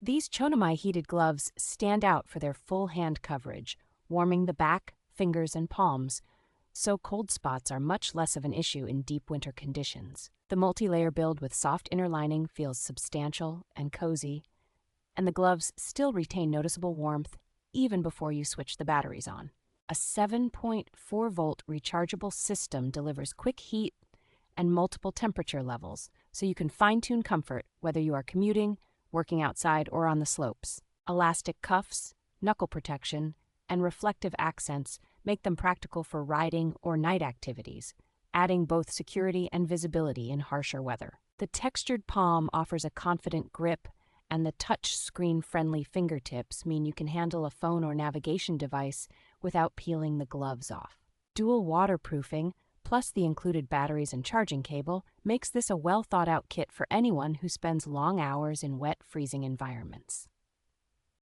These Chonomai heated gloves stand out for their full hand coverage, warming the back, fingers, and palms, so cold spots are much less of an issue in deep winter conditions. The multi-layer build with soft inner lining feels substantial and cozy, and the gloves still retain noticeable warmth even before you switch the batteries on. A 7.4-volt rechargeable system delivers quick heat and multiple temperature levels, so you can fine-tune comfort whether you are commuting, working outside, or on the slopes. Elastic cuffs, knuckle protection, and reflective accents make them practical for riding or night activities, adding both security and visibility in harsher weather. The textured palm offers a confident grip, and the touch-screen-friendly fingertips mean you can handle a phone or navigation device without peeling the gloves off. Dual waterproofing, plus the included batteries and charging cable, makes this a well-thought-out kit for anyone who spends long hours in wet, freezing environments.